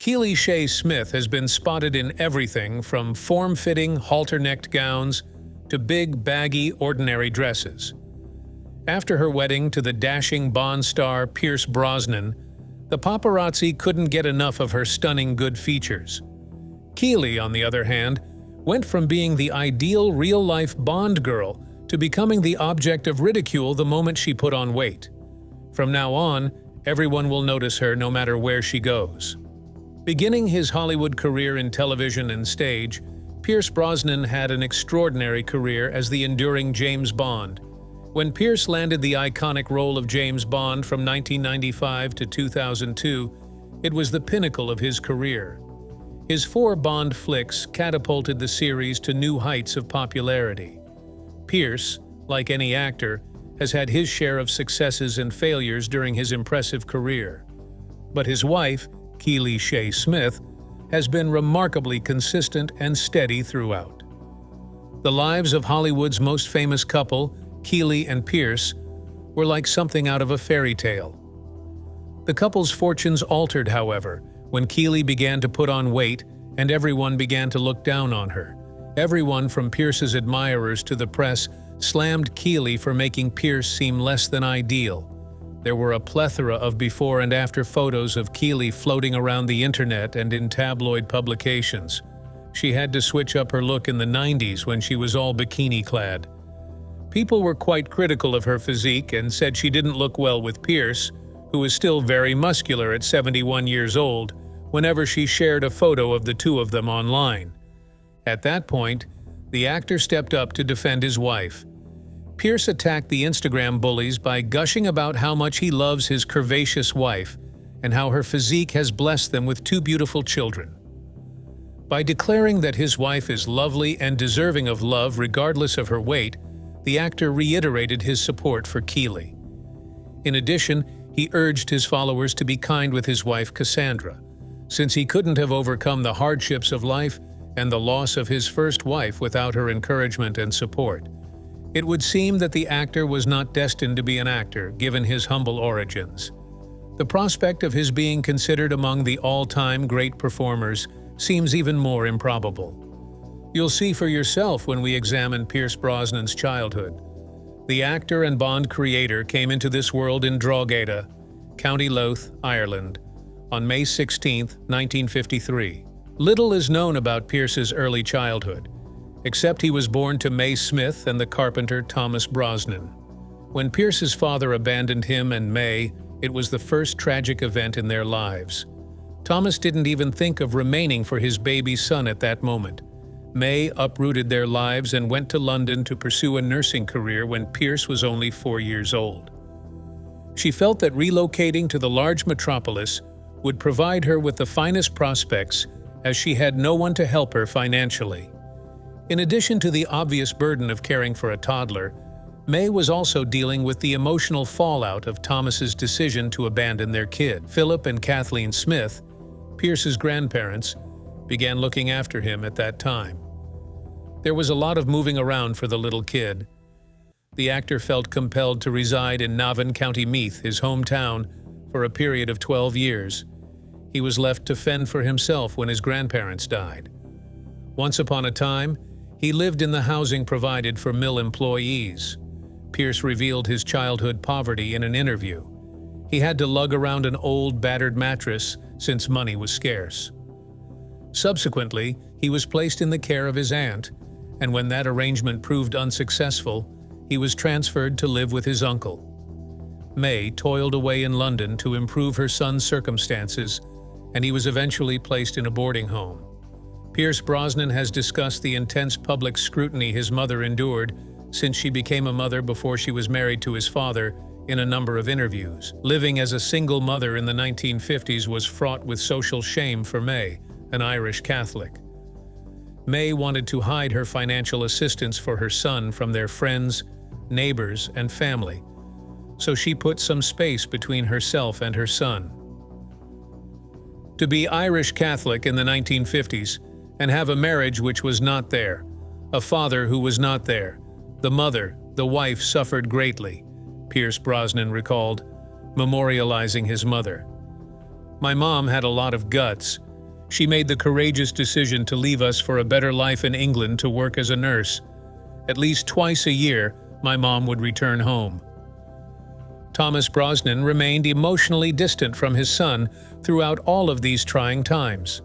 Keely Smith has been spotted in everything from form-fitting, halter-necked gowns to big, baggy, ordinary dresses. After her wedding to the dashing Bond star Pierce Brosnan, the paparazzi couldn't get enough of her stunning good features. Keely, on the other hand, went from being the ideal real-life Bond girl to becoming the object of ridicule the moment she put on weight. From now on, everyone will notice her no matter where she goes. Beginning his Hollywood career in television and stage, Pierce Brosnan had an extraordinary career as the enduring James Bond. When Pierce landed the iconic role of James Bond from 1995 to 2002, it was the pinnacle of his career. His 4 Bond flicks catapulted the series to new heights of popularity. Pierce, like any actor, has had his share of successes and failures during his impressive career. But his wife, Keely Smith, has been remarkably consistent and steady throughout. The lives of Hollywood's most famous couple, Keely and Pierce, were like something out of a fairy tale. The couple's fortunes altered, however, when Keely began to put on weight and everyone began to look down on her. Everyone from Pierce's admirers to the press slammed Keely for making Pierce seem less than ideal. There were a plethora of before and after photos of Keely floating around the internet and in tabloid publications. She had to switch up her look in the 90s when she was all bikini-clad. People were quite critical of her physique and said she didn't look well with Pierce, who is still very muscular at 71 years old, whenever she shared a photo of the two of them online. At that point, the actor stepped up to defend his wife. Pierce attacked the Instagram bullies by gushing about how much he loves his curvaceous wife and how her physique has blessed them with 2 beautiful children. By declaring that his wife is lovely and deserving of love regardless of her weight, the actor reiterated his support for Keely. In addition, he urged his followers to be kind with his wife Cassandra, since he couldn't have overcome the hardships of life and the loss of his first wife without her encouragement and support. It would seem that the actor was not destined to be an actor, given his humble origins. The prospect of his being considered among the all-time great performers seems even more improbable. You'll see for yourself when we examine Pierce Brosnan's childhood. The actor and Bond creator came into this world in Drogheda, County Louth, Ireland, on May 16, 1953. Little is known about Pierce's early childhood, except he was born to May Smith and the carpenter Thomas Brosnan. When Pierce's father abandoned him and May, it was the first tragic event in their lives. Thomas didn't even think of remaining for his baby son at that moment. May uprooted their lives and went to London to pursue a nursing career when Pierce was only 4 years old. She felt that relocating to the large metropolis would provide her with the finest prospects, as she had no one to help her financially. In addition to the obvious burden of caring for a toddler, May was also dealing with the emotional fallout of Thomas's decision to abandon their kid. Philip and Kathleen Smith, Pierce's grandparents, began looking after him at that time. There was a lot of moving around for the little kid. The actor felt compelled to reside in Navan, County Meath, his hometown, for a period of 12 years. He was left to fend for himself when his grandparents died. Once upon a time, he lived in the housing provided for mill employees. Pierce revealed his childhood poverty in an interview. He had to lug around an old, battered mattress since money was scarce. Subsequently, he was placed in the care of his aunt, and when that arrangement proved unsuccessful, he was transferred to live with his uncle. May toiled away in London to improve her son's circumstances, and he was eventually placed in a boarding home. Pierce Brosnan has discussed the intense public scrutiny his mother endured since she became a mother before she was married to his father in a number of interviews. Living as a single mother in the 1950s was fraught with social shame for May, an Irish Catholic. May wanted to hide her financial assistance for her son from their friends, neighbors, and family, so she put some space between herself and her son. To be Irish Catholic in the 1950s and have a marriage which was not there, a father who was not there, the mother, the wife suffered greatly, Pierce Brosnan recalled, memorializing his mother. "My mom had a lot of guts. She made the courageous decision to leave us for a better life in England to work as a nurse. At least twice a year, my mom would return home. Thomas Brosnan remained emotionally distant from his son throughout all of these trying times.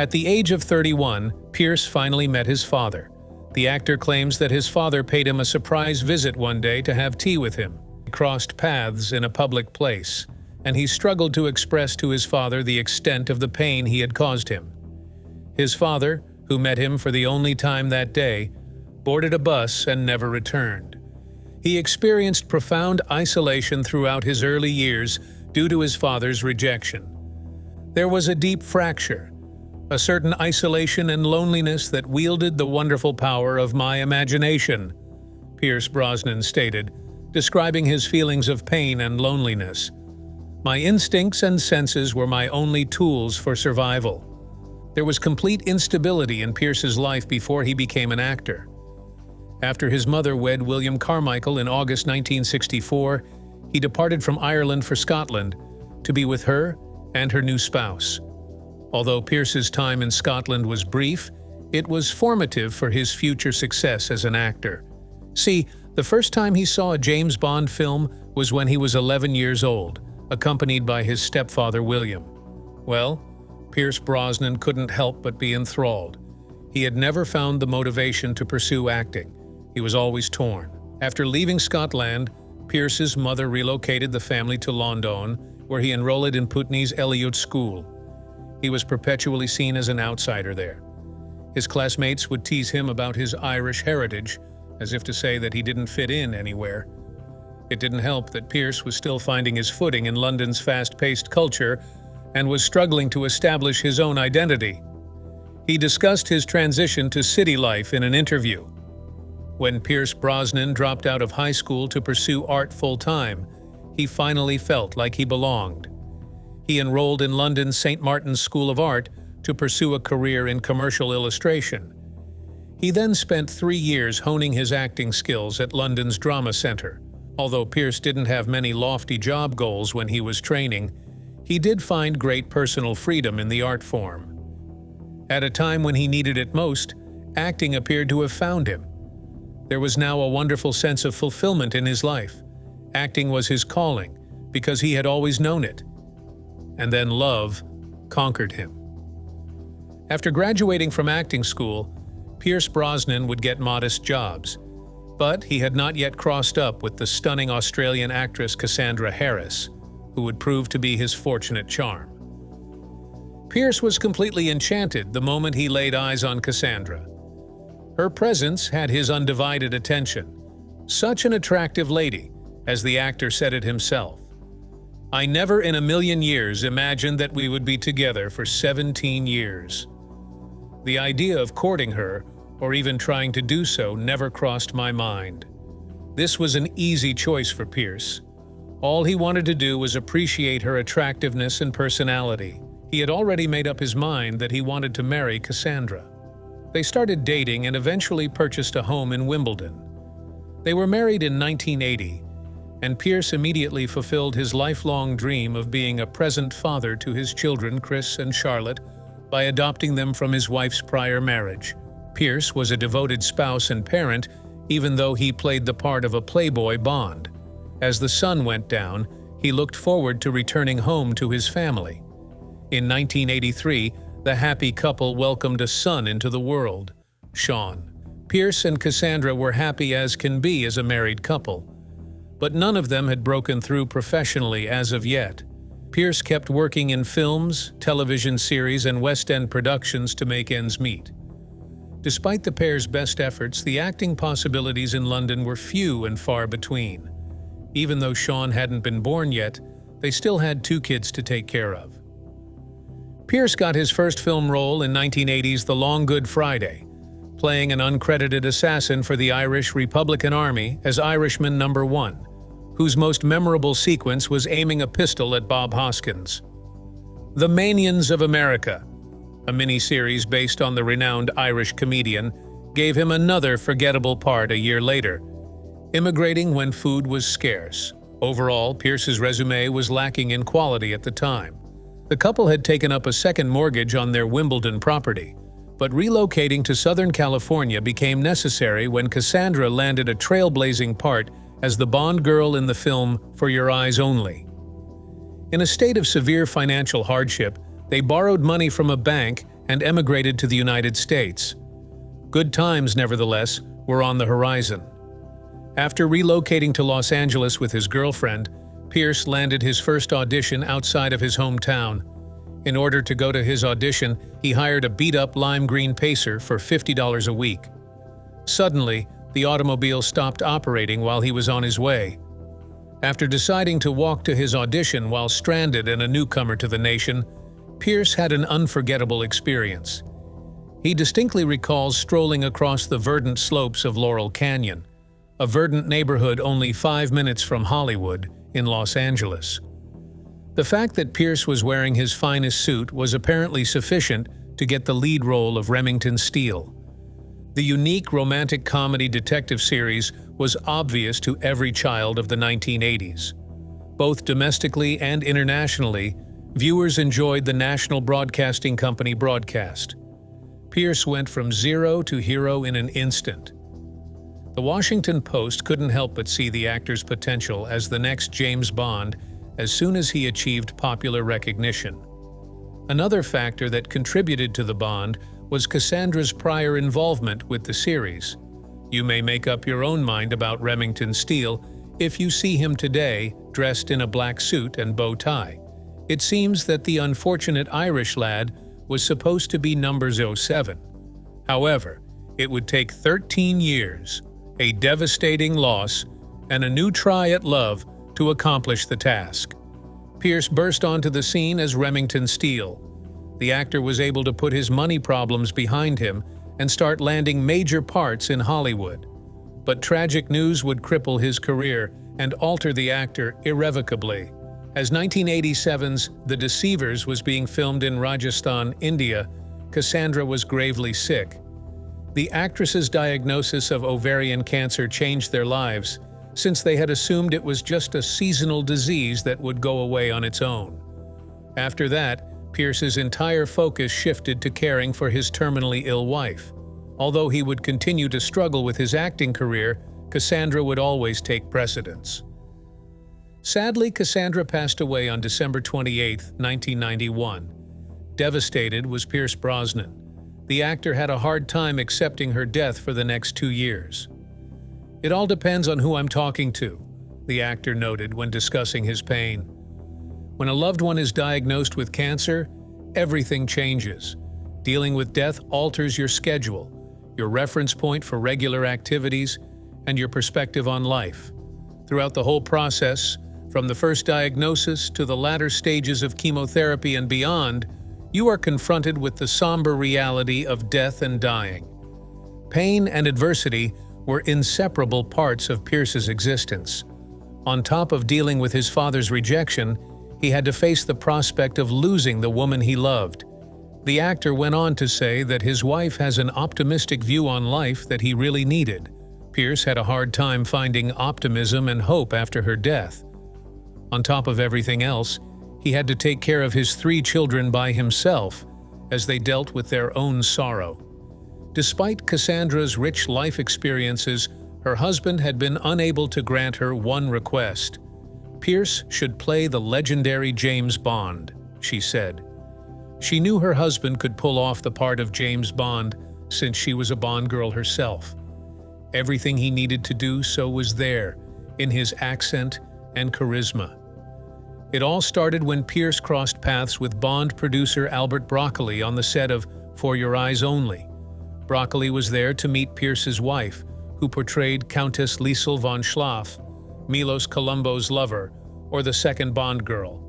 At the age of 31, Pierce finally met his father. The actor claims that his father paid him a surprise visit one day to have tea with him. They crossed paths in a public place, and he struggled to express to his father the extent of the pain he had caused him. His father, who met him for the only time that day, boarded a bus and never returned. He experienced profound isolation throughout his early years due to his father's rejection. There was a deep fracture, a certain isolation and loneliness that wielded the wonderful power of my imagination, Pierce Brosnan stated, describing his feelings of pain and loneliness. My instincts and senses were my only tools for survival. There was complete instability in Pierce's life before he became an actor. After his mother wed William Carmichael in August 1964, he departed from Ireland for Scotland to be with her and her new spouse. Although Pierce's time in Scotland was brief, it was formative for his future success as an actor. See, the first time he saw a James Bond film was when he was 11 years old, accompanied by his stepfather William. Well, Pierce Brosnan couldn't help but be enthralled. He had never found the motivation to pursue acting. He was always torn. After leaving Scotland, Pierce's mother relocated the family to London, where he enrolled in Putney's Eliot School. He was perpetually seen as an outsider there. His classmates would tease him about his Irish heritage, as if to say that he didn't fit in anywhere. It didn't help that Pierce was still finding his footing in London's fast-paced culture and was struggling to establish his own identity. He discussed his transition to city life in an interview. When Pierce Brosnan dropped out of high school to pursue art full-time, he finally felt like he belonged. He enrolled in London's St. Martin's School of Art to pursue a career in commercial illustration. He then spent 3 years honing his acting skills at London's Drama Centre. Although Pierce didn't have many lofty job goals when he was training, he did find great personal freedom in the art form. At a time when he needed it most, acting appeared to have found him. There was now a wonderful sense of fulfillment in his life. Acting was his calling, because he had always known it. And then love conquered him. After graduating from acting school, Pierce Brosnan would get modest jobs, but he had not yet crossed up with the stunning Australian actress Cassandra Harris, who would prove to be his fortunate charm. Pierce was completely enchanted the moment he laid eyes on Cassandra. Her presence had his undivided attention. Such an attractive lady, as the actor said it himself. I never in a million years imagined that we would be together for 17 years. The idea of courting her, or even trying to do so, never crossed my mind. This was an easy choice for Pierce. All he wanted to do was appreciate her attractiveness and personality. He had already made up his mind that he wanted to marry Cassandra. They started dating and eventually purchased a home in Wimbledon. They were married in 1980, and Pierce immediately fulfilled his lifelong dream of being a present father to his children, Chris and Charlotte, by adopting them from his wife's prior marriage. Pierce was a devoted spouse and parent, even though he played the part of a playboy Bond. As the sun went down, he looked forward to returning home to his family. In 1983, the happy couple welcomed a son into the world, Sean. Pierce and Cassandra were happy as can be as a married couple, but none of them had broken through professionally as of yet. Pierce kept working in films, television series, and West End productions to make ends meet. Despite the pair's best efforts, the acting possibilities in London were few and far between. Even though Sean hadn't been born yet, they still had 2 kids to take care of. Pierce got his first film role in 1980's The Long Good Friday, playing an uncredited assassin for the Irish Republican Army as Irishman No. 1, whose most memorable sequence was aiming a pistol at Bob Hoskins. The Manions of America, a miniseries based on the renowned Irish comedian, gave him another forgettable part a year later, immigrating when food was scarce. Overall, Pierce's resume was lacking in quality at the time. The couple had taken up a second mortgage on their Wimbledon property, but relocating to Southern California became necessary when Cassandra landed a trailblazing part as the Bond girl in the film For Your Eyes Only. In a state of severe financial hardship, they borrowed money from a bank and emigrated to the United States. Good times, nevertheless, were on the horizon. After relocating to Los Angeles with his girlfriend, Pierce landed his first audition outside of his hometown. In order to go to his audition, he hired a beat-up lime green pacer for $50 a week. Suddenly, the automobile stopped operating while he was on his way. After deciding to walk to his audition while stranded and a newcomer to the nation, Pierce had an unforgettable experience. He distinctly recalls strolling across the verdant slopes of Laurel Canyon, a verdant neighborhood only 5 minutes from Hollywood, in Los Angeles. The fact that Pierce was wearing his finest suit was apparently sufficient to get the lead role of Remington Steele. The unique romantic comedy detective series was obvious to every child of the 1980s. Both domestically and internationally, viewers enjoyed the National Broadcasting Company broadcast. Pierce went from zero to hero in an instant. The Washington Post couldn't help but see the actor's potential as the next James Bond as soon as he achieved popular recognition. Another factor that contributed to the Bond was Cassandra's prior involvement with the series. You may make up your own mind about Remington Steele if you see him today dressed in a black suit and bow tie. It seems that the unfortunate Irish lad was supposed to be number 07. However, it would take 13 years, a devastating loss, and a new try at love to accomplish the task. Pierce burst onto the scene as Remington Steele. The actor was able to put his money problems behind him and start landing major parts in Hollywood. But tragic news would cripple his career and alter the actor irrevocably. As 1987's The Deceivers was being filmed in Rajasthan, India, Cassandra was gravely sick. The actress's diagnosis of ovarian cancer changed their lives, since they had assumed it was just a seasonal disease that would go away on its own. After that, Pierce's entire focus shifted to caring for his terminally ill wife. Although he would continue to struggle with his acting career, Cassandra would always take precedence. Sadly, Cassandra passed away on December 28, 1991. Devastated was Pierce Brosnan. The actor had a hard time accepting her death for the next 2 years. "It all depends on who I'm talking to," the actor noted when discussing his pain. When a loved one is diagnosed with cancer, everything changes. Dealing with death alters your schedule, your reference point for regular activities, and your perspective on life. Throughout the whole process, from the first diagnosis to the latter stages of chemotherapy and beyond, you are confronted with the somber reality of death and dying. Pain and adversity were inseparable parts of Pierce's existence. On top of dealing with his father's rejection, he had to face the prospect of losing the woman he loved. The actor went on to say that his wife has an optimistic view on life that he really needed. Pierce had a hard time finding optimism and hope after her death. On top of everything else, he had to take care of his 3 children by himself as they dealt with their own sorrow. Despite Cassandra's rich life experiences, her husband had been unable to grant her one request. Pierce should play the legendary James Bond, she said. She knew her husband could pull off the part of James Bond since she was a Bond girl herself. Everything he needed to do so was there, in his accent and charisma. It all started when Pierce crossed paths with Bond producer Albert Broccoli on the set of For Your Eyes Only. Broccoli was there to meet Pierce's wife, who portrayed Countess Liesl von Schlaf, Milos Colombo's lover, or the second Bond girl.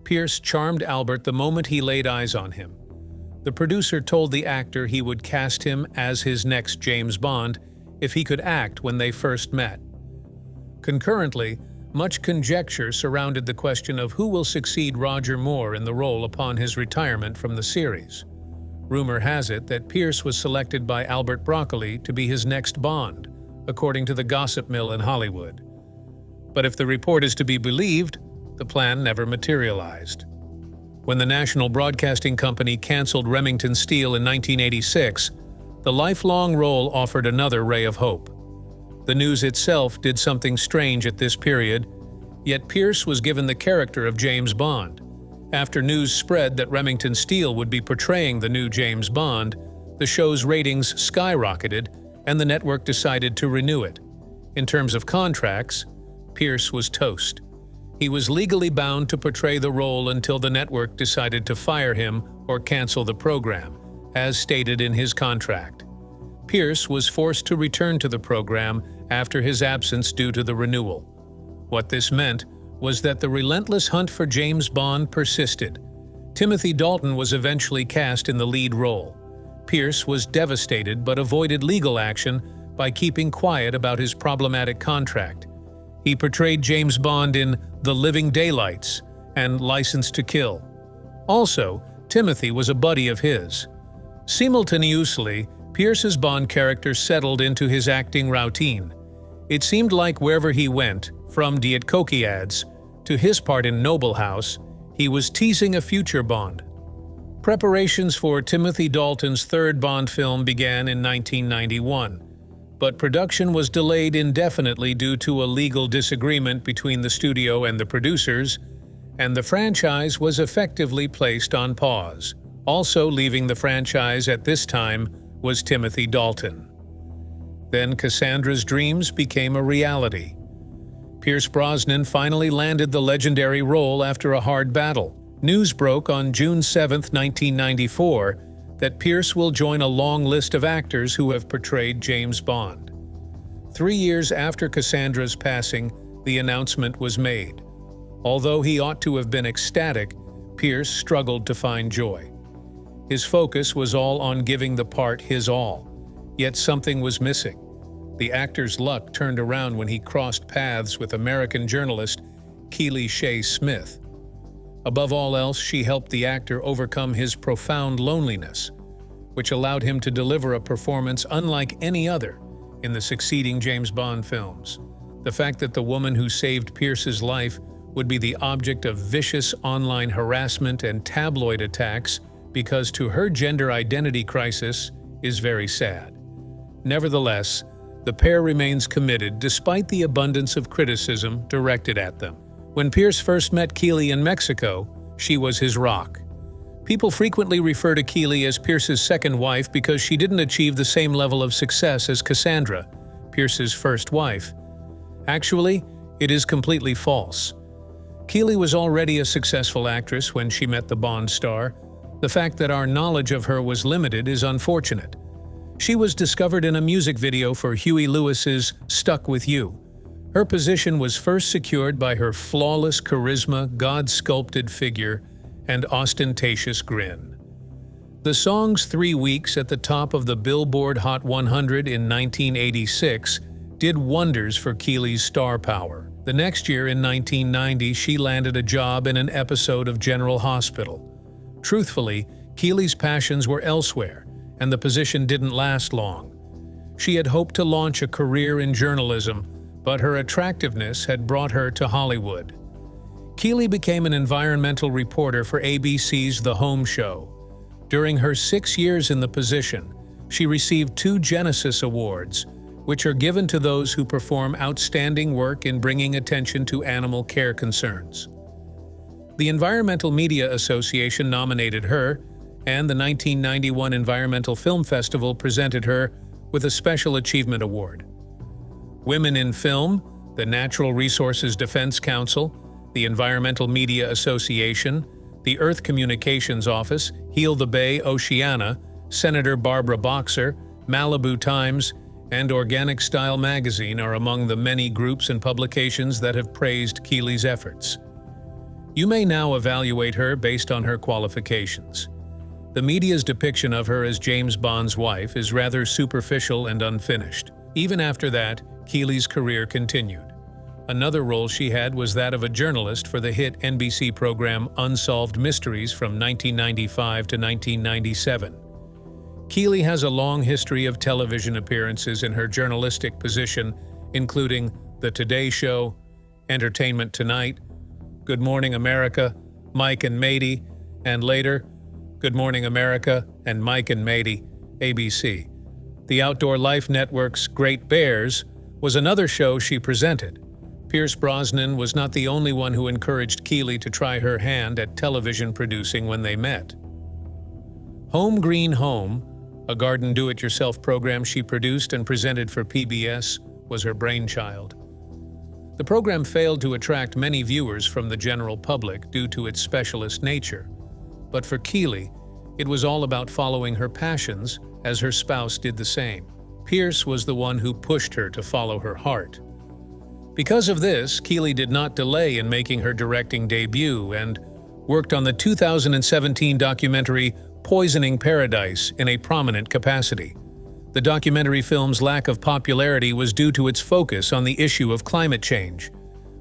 Pierce charmed Albert the moment he laid eyes on him. The producer told the actor he would cast him as his next James Bond if he could act when they first met. Concurrently, much conjecture surrounded the question of who will succeed Roger Moore in the role upon his retirement from the series. Rumor has it that Pierce was selected by Albert Broccoli to be his next Bond, according to the gossip mill in Hollywood. But if the report is to be believed, the plan never materialized. When the National Broadcasting Company canceled Remington Steele in 1986, the lifelong role offered another ray of hope. The news itself did something strange at this period, yet Pierce was given the character of James Bond. After news spread that Remington Steele would be portraying the new James Bond, the show's ratings skyrocketed, and the network decided to renew it. In terms of contracts, Pierce was toast. He was legally bound to portray the role until the network decided to fire him or cancel the program, as stated in his contract. Pierce was forced to return to the program after his absence due to the renewal. What this meant was that the relentless hunt for James Bond persisted. Timothy Dalton was eventually cast in the lead role. Pierce was devastated but avoided legal action by keeping quiet about his problematic contract. He portrayed James Bond in The Living Daylights and License to Kill. Also, Timothy was a buddy of his. Simultaneously, Pierce's Bond character settled into his acting routine. It seemed like wherever he went, from Diet Coke ads to his part in Noble House, he was teasing a future Bond. Preparations for Timothy Dalton's third Bond film began in 1991, but production was delayed indefinitely due to a legal disagreement between the studio and the producers, and the franchise was effectively placed on pause. Also leaving the franchise at this time was Timothy Dalton. Then Cassandra's dreams became a reality. Pierce Brosnan finally landed the legendary role after a hard battle. News broke on June 7, 1994, that Pierce will join a long list of actors who have portrayed James Bond. 3 years after Cassandra's passing, the announcement was made. Although he ought to have been ecstatic, Pierce struggled to find joy. His focus was all on giving the part his all, yet something was missing. The actor's luck turned around when he crossed paths with American journalist Keely Smith. Above all else, she helped the actor overcome his profound loneliness, which allowed him to deliver a performance unlike any other in the succeeding James Bond films. The fact that the woman who saved Pierce's life would be the object of vicious online harassment and tabloid attacks because to her gender identity crisis is very sad. Nevertheless, the pair remains committed despite the abundance of criticism directed at them. When Pierce first met Keely in Mexico, she was his rock. People frequently refer to Keely as Pierce's second wife because she didn't achieve the same level of success as Cassandra, Pierce's first wife. Actually, it is completely false. Keely was already a successful actress when she met the Bond star. The fact that our knowledge of her was limited is unfortunate. She was discovered in a music video for Huey Lewis's Stuck With You. Her position was first secured by her flawless charisma, God-sculpted figure, and ostentatious grin. The song's 3 weeks at the top of the Billboard Hot 100 in 1986 did wonders for Keely's star power. The next year, in 1990, she landed a job in an episode of General Hospital. Truthfully, Keely's passions were elsewhere, and the position didn't last long. She had hoped to launch a career in journalism, but her attractiveness had brought her to Hollywood. Keely became an environmental reporter for ABC's The Home Show. During her 6 years in the position, she received 2 Genesis Awards, which are given to those who perform outstanding work in bringing attention to animal care concerns. The Environmental Media Association nominated her, and the 1991 Environmental Film Festival presented her with a Special Achievement Award. Women in Film, the Natural Resources Defense Council, the Environmental Media Association, the Earth Communications Office, Heal the Bay, Oceana, Senator Barbara Boxer, Malibu Times, and Organic Style magazine are among the many groups and publications that have praised Keely's efforts. You may now evaluate her based on her qualifications. The media's depiction of her as James Bond's wife is rather superficial and unfinished. Even after that, Keely's career continued. Another role she had was that of a journalist for the hit NBC program Unsolved Mysteries from 1995 to 1997. Keely has a long history of television appearances in her journalistic position, including The Today Show, Entertainment Tonight, Good Morning America, Mike and Matey, and later, Good Morning America and Mike and Matey, ABC. The Outdoor Life Network's Great Bears was another show she presented. Pierce Brosnan was not the only one who encouraged Keely to try her hand at television producing when they met. Home Green Home, a garden do-it-yourself program she produced and presented for PBS, was her brainchild. The program failed to attract many viewers from the general public due to its specialist nature. But for Keely, it was all about following her passions, as her spouse did the same. Pierce was the one who pushed her to follow her heart. Because of this, Keely did not delay in making her directing debut and worked on the 2017 documentary Poisoning Paradise in a prominent capacity. The documentary film's lack of popularity was due to its focus on the issue of climate change.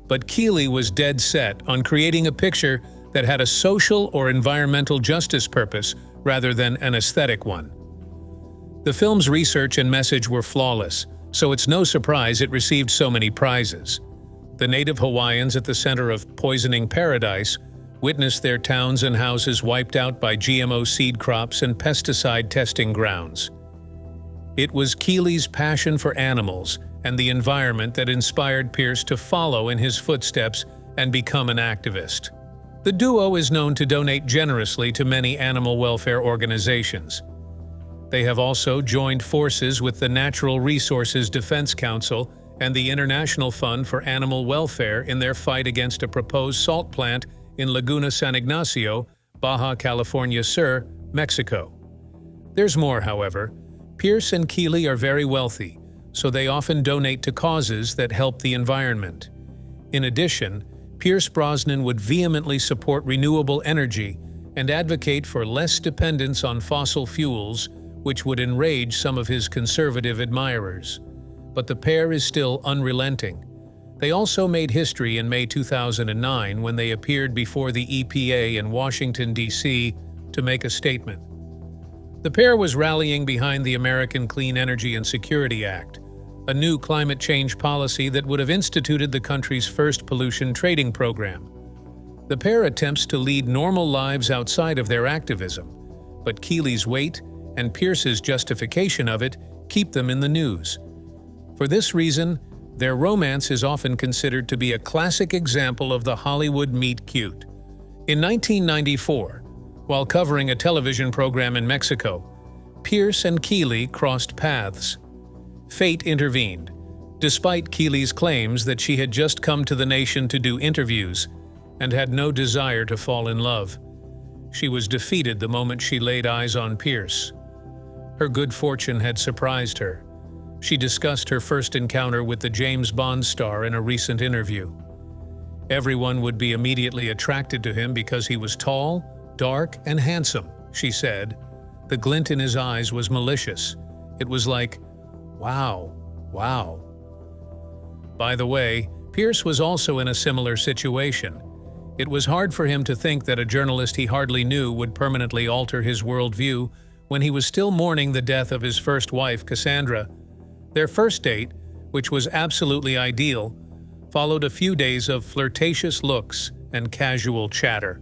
But Keely was dead set on creating a picture that had a social or environmental justice purpose rather than an aesthetic one. The film's research and message were flawless, so it's no surprise it received so many prizes. The native Hawaiians at the center of Poisoning Paradise witnessed their towns and houses wiped out by GMO seed crops and pesticide testing grounds. It was Keely's passion for animals and the environment that inspired Pierce to follow in his footsteps and become an activist. The duo is known to donate generously to many animal welfare organizations. They have also joined forces with the Natural Resources Defense Council and the International Fund for Animal Welfare in their fight against a proposed salt plant in Laguna San Ignacio, Baja California Sur, Mexico. There's more, however. Pierce and Keely are very wealthy, so they often donate to causes that help the environment. In addition, Pierce Brosnan would vehemently support renewable energy and advocate for less dependence on fossil fuels, which would enrage some of his conservative admirers. But the pair is still unrelenting. They also made history in May 2009 when they appeared before the EPA in Washington, D.C. to make a statement. The pair was rallying behind the American Clean Energy and Security Act, a new climate change policy that would have instituted the country's first pollution trading program. The pair attempts to lead normal lives outside of their activism, but Keely's weight and Pierce's justification of it keep them in the news. For this reason, their romance is often considered to be a classic example of the Hollywood meet-cute. In 1994, while covering a television program in Mexico, Pierce and Keely crossed paths. Fate intervened. Despite Keely's claims that she had just come to the nation to do interviews and had no desire to fall in love, she was defeated the moment she laid eyes on Pierce. Her good fortune had surprised her. She discussed her first encounter with the James Bond star in a recent interview. Everyone would be immediately attracted to him because he was tall, dark, and handsome, she said. The glint in his eyes was malicious. It was like, wow, wow. By the way, Pierce was also in a similar situation. It was hard for him to think that a journalist he hardly knew would permanently alter his worldview when he was still mourning the death of his first wife, Cassandra. Their first date, which was absolutely ideal, followed a few days of flirtatious looks and casual chatter.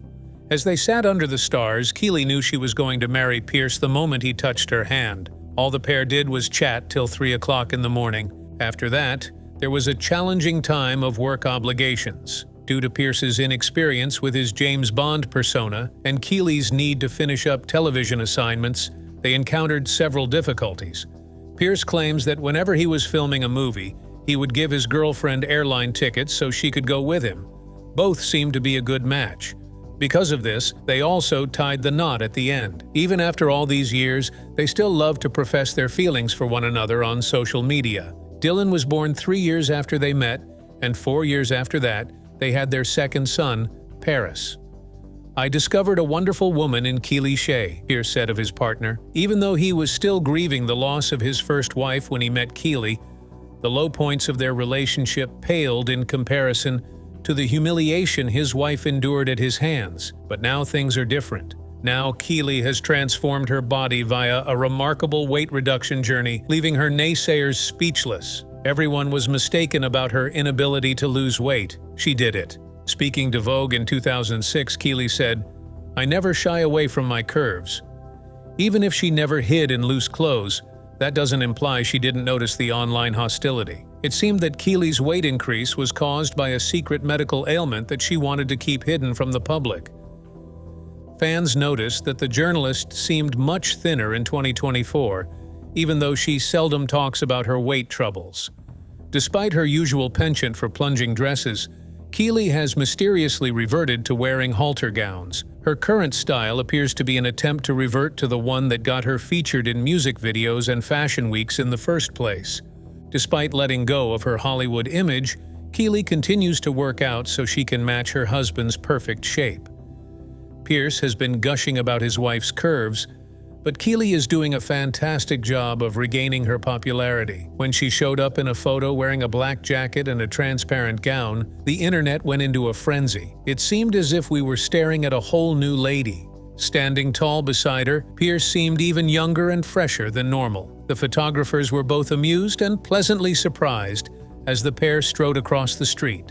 As they sat under the stars, Keely knew she was going to marry Pierce the moment he touched her hand. All the pair did was chat till 3 o'clock in the morning. After that, there was a challenging time of work obligations. Due to Pierce's inexperience with his James Bond persona and Keely's need to finish up television assignments, they encountered several difficulties. Pierce claims that whenever he was filming a movie, he would give his girlfriend airline tickets so she could go with him. Both seemed to be a good match. Because of this, they also tied the knot at the end. Even after all these years, they still love to profess their feelings for one another on social media. Dylan was born 3 years after they met, and 4 years after that, they had their second son, Paris. I discovered a wonderful woman in Keely Shea, Pierce said of his partner. Even though he was still grieving the loss of his first wife when he met Keely, the low points of their relationship paled in comparison to the humiliation his wife endured at his hands. But now things are different. Now Keely has transformed her body via a remarkable weight reduction journey, leaving her naysayers speechless. Everyone was mistaken about her inability to lose weight. She did it. Speaking to Vogue in 2006, Keely said, I never shy away from my curves. Even if she never hid in loose clothes, that doesn't imply she didn't notice the online hostility. It seemed that Keely's weight increase was caused by a secret medical ailment that she wanted to keep hidden from the public. Fans noticed that the journalist seemed much thinner in 2024, even though she seldom talks about her weight troubles. Despite her usual penchant for plunging dresses, Keely has mysteriously reverted to wearing halter gowns. Her current style appears to be an attempt to revert to the one that got her featured in music videos and fashion weeks in the first place. Despite letting go of her Hollywood image, Keely continues to work out so she can match her husband's perfect shape. Pierce has been gushing about his wife's curves, but Keely is doing a fantastic job of regaining her popularity. When she showed up in a photo wearing a black jacket and a transparent gown, the internet went into a frenzy. It seemed as if we were staring at a whole new lady. Standing tall beside her, Pierce seemed even younger and fresher than normal. The photographers were both amused and pleasantly surprised as the pair strode across the street.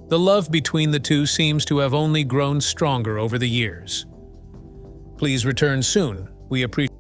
The love between the two seems to have only grown stronger over the years. Please return soon. We appreciate